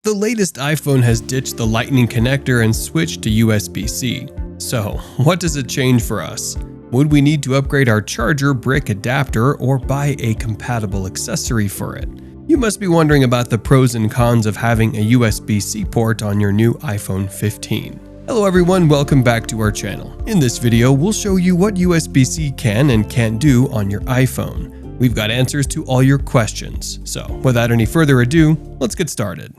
The latest iPhone has ditched the Lightning connector and switched to USB-C. So, what does it change for us? Would we need to upgrade our charger brick adapter or buy a compatible accessory for it? You must be wondering about the pros and cons of having a USB-C port on your new iPhone 15. Hello everyone, welcome back to our channel. In this video, we'll show you what USB-C can and can't do on your iPhone. We've got answers to all your questions. So, without any further ado, let's get started.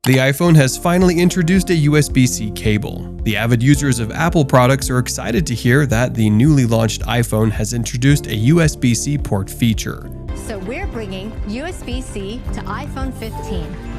The iPhone has finally introduced a USB-C cable. The avid users of Apple products are excited to hear that the newly launched iPhone has introduced a USB-C port feature. So we're bringing USB-C to iPhone 15.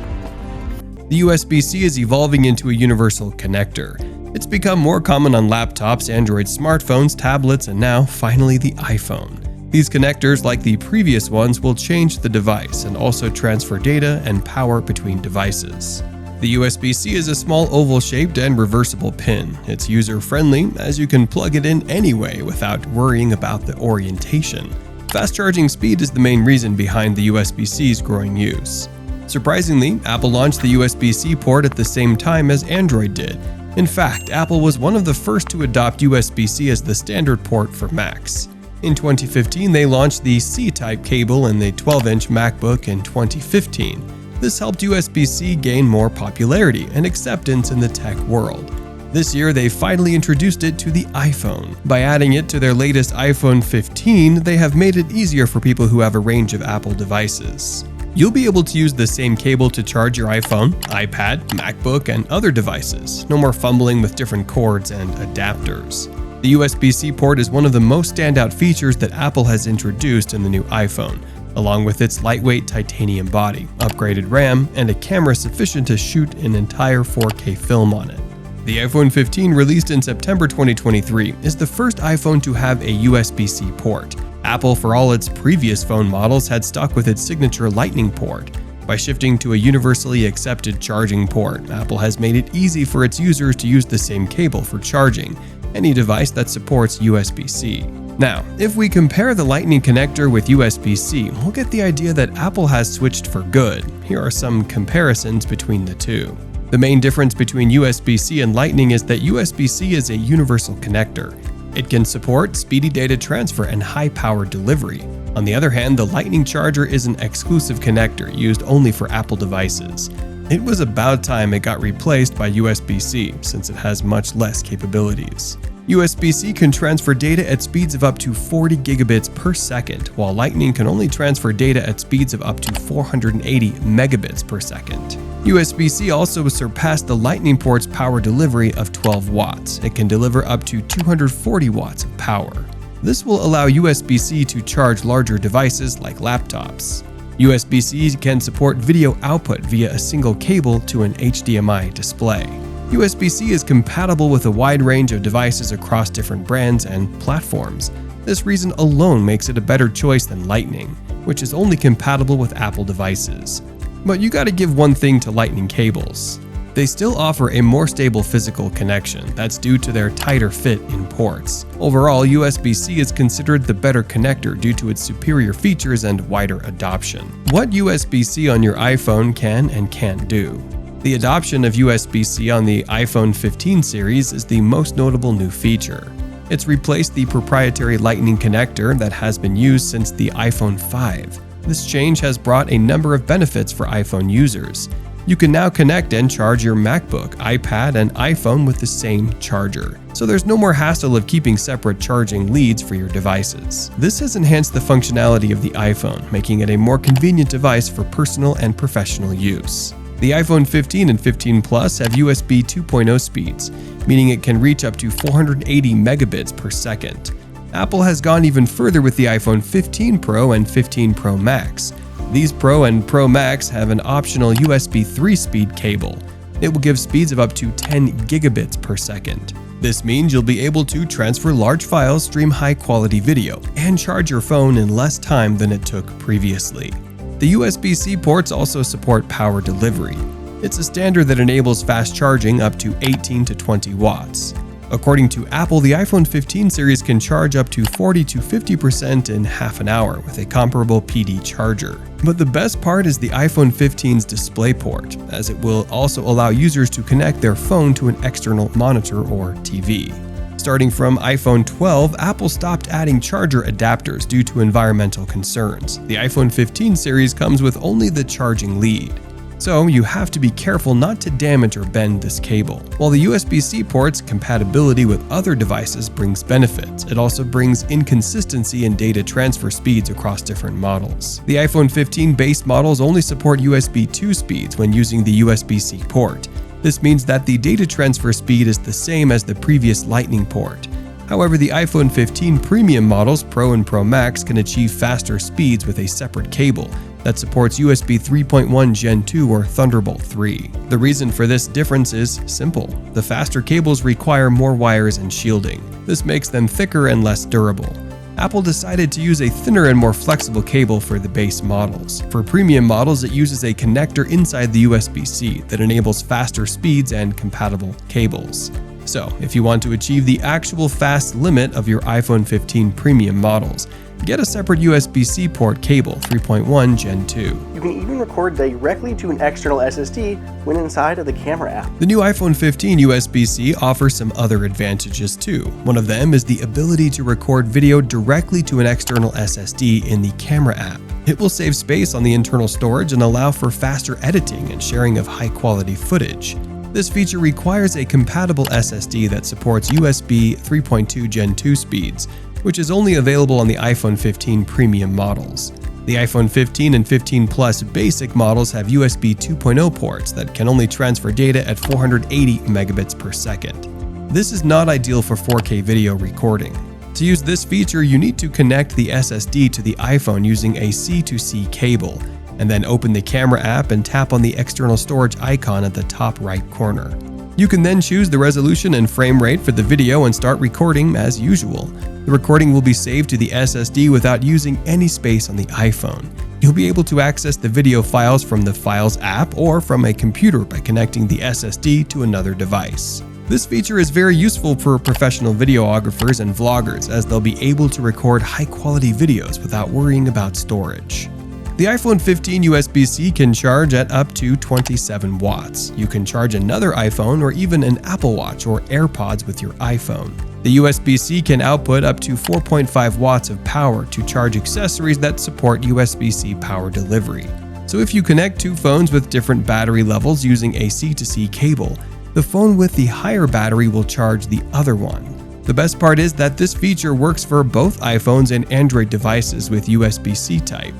The USB-C is evolving into a universal connector. It's become more common on laptops, Android smartphones, tablets, and now, finally, the iPhone. These connectors, like the previous ones, will change the device and also transfer data and power between devices. The USB-C is a small oval-shaped and reversible pin. It's user-friendly, as you can plug it in anyway without worrying about the orientation. Fast charging speed is the main reason behind the USB-C's growing use. Surprisingly, Apple launched the USB-C port at the same time as Android did. In fact, Apple was one of the first to adopt USB-C as the standard port for Macs. In 2015, they launched the C-type cable in the 12-inch MacBook in 2015. This helped USB-C gain more popularity and acceptance in the tech world. This year, they finally introduced it to the iPhone. By adding it to their latest iPhone 15, they have made it easier for people who have a range of Apple devices. You'll be able to use the same cable to charge your iPhone, iPad, MacBook, and other devices. No more fumbling with different cords and adapters. The USB-C port is one of the most standout features that Apple has introduced in the new iPhone, along with its lightweight titanium body, upgraded RAM, and a camera sufficient to shoot an entire 4K film on it. The iPhone 15, released in September 2023, is the first iPhone to have a USB-C port. Apple, for all its previous phone models, had stuck with its signature Lightning port. By shifting to a universally accepted charging port, Apple has made it easy for its users to use the same cable for charging any device that supports USB-C. Now, if we compare the Lightning connector with USB-C, we'll get the idea that Apple has switched for good. Here are some comparisons between the two. The main difference between USB-C and Lightning is that USB-C is a universal connector. It can support speedy data transfer and high-power delivery. On the other hand, the Lightning charger is an exclusive connector used only for Apple devices. It was about time it got replaced by USB-C, since it has much less capabilities. USB-C can transfer data at speeds of up to 40 gigabits per second, while Lightning can only transfer data at speeds of up to 480 megabits per second. USB-C also surpassed the Lightning port's power delivery of 12 watts. It can deliver up to 240 watts of power. This will allow USB-C to charge larger devices like laptops. USB-C can support video output via a single cable to an HDMI display. USB-C is compatible with a wide range of devices across different brands and platforms. This reason alone makes it a better choice than Lightning, which is only compatible with Apple devices. But you gotta give one thing to Lightning cables. They still offer a more stable physical connection that's due to their tighter fit in ports. Overall, USB-C is considered the better connector due to its superior features and wider adoption. What USB-C on your iPhone can and can't do? The adoption of USB-C on the iPhone 15 series is the most notable new feature. It's replaced the proprietary Lightning connector that has been used since the iPhone 5. This change has brought a number of benefits for iPhone users. You can now connect and charge your MacBook, iPad, and iPhone with the same charger, so there's no more hassle of keeping separate charging leads for your devices. This has enhanced the functionality of the iPhone, making it a more convenient device for personal and professional use. The iPhone 15 and 15 Plus have USB 2.0 speeds, meaning it can reach up to 480 megabits per second. Apple has gone even further with the iPhone 15 Pro and 15 Pro Max. These Pro and Pro Max have an optional USB 3-speed cable. It will give speeds of up to 10 gigabits per second. This means you'll be able to transfer large files, stream high-quality video, and charge your phone in less time than it took previously. The USB-C ports also support power delivery. It's a standard that enables fast charging up to 18 to 20 watts. According to Apple, the iPhone 15 series can charge up to 40 to 50% in half an hour with a comparable PD charger. But the best part is the iPhone 15's DisplayPort, as it will also allow users to connect their phone to an external monitor or TV. Starting from iPhone 12, Apple stopped adding charger adapters due to environmental concerns. The iPhone 15 series comes with only the charging lead. So you have to be careful not to damage or bend this cable. While the USB-C port's compatibility with other devices brings benefits, it also brings inconsistency in data transfer speeds across different models. The iPhone 15 base models only support USB 2 speeds when using the USB-C port. This means that the data transfer speed is the same as the previous Lightning port. However, the iPhone 15 premium models, Pro and Pro Max, can achieve faster speeds with a separate cable that supports USB 3.1 Gen 2 or Thunderbolt 3. The reason for this difference is simple. The faster cables require more wires and shielding. This makes them thicker and less durable. Apple decided to use a thinner and more flexible cable for the base models. For premium models, it uses a connector inside the USB-C that enables faster speeds and compatible cables. So, if you want to achieve the actual fast limit of your iPhone 15 premium models, get a separate USB-C port cable 3.1 Gen 2. You can even record directly to an external SSD when inside of the camera app. The new iPhone 15 USB-C offers some other advantages too. One of them is the ability to record video directly to an external SSD in the camera app. It will save space on the internal storage and allow for faster editing and sharing of high-quality footage. This feature requires a compatible SSD that supports USB 3.2 Gen 2 speeds, which is only available on the iPhone 15 premium models. The iPhone 15 and 15 Plus basic models have USB 2.0 ports that can only transfer data at 480 megabits per second. This is not ideal for 4K video recording. To use this feature, you need to connect the SSD to the iPhone using a C2C cable, and then open the camera app and tap on the external storage icon at the top right corner. You can then choose the resolution and frame rate for the video and start recording as usual. The recording will be saved to the SSD without using any space on the iPhone. You'll be able to access the video files from the Files app or from a computer by connecting the SSD to another device. This feature is very useful for professional videographers and vloggers, as they'll be able to record high-quality videos without worrying about storage. The iPhone 15 USB-C can charge at up to 27 watts. You can charge another iPhone or even an Apple Watch or AirPods with your iPhone. The USB-C can output up to 4.5 watts of power to charge accessories that support USB-C power delivery. So if you connect two phones with different battery levels using a C2C cable, the phone with the higher battery will charge the other one. The best part is that this feature works for both iPhones and Android devices with USB-C type.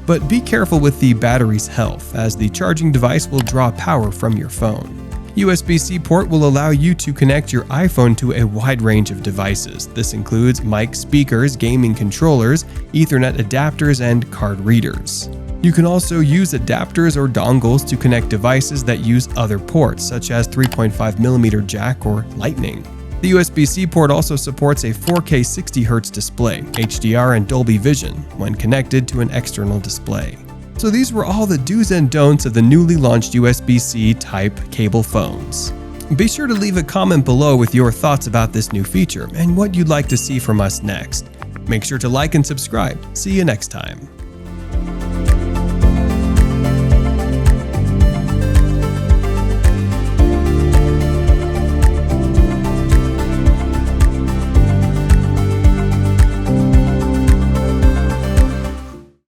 But be careful with the battery's health, as the charging device will draw power from your phone. USB-C port will allow you to connect your iPhone to a wide range of devices. This includes mic speakers, gaming controllers, Ethernet adapters, and card readers. You can also use adapters or dongles to connect devices that use other ports, such as 3.5mm jack or Lightning. The USB-C port also supports a 4K 60Hz display, HDR, and Dolby Vision when connected to an external display. So these were all the do's and don'ts of the newly launched USB-C type cable phones. Be sure to leave a comment below with your thoughts about this new feature and what you'd like to see from us next. Make sure to like and subscribe. See you next time.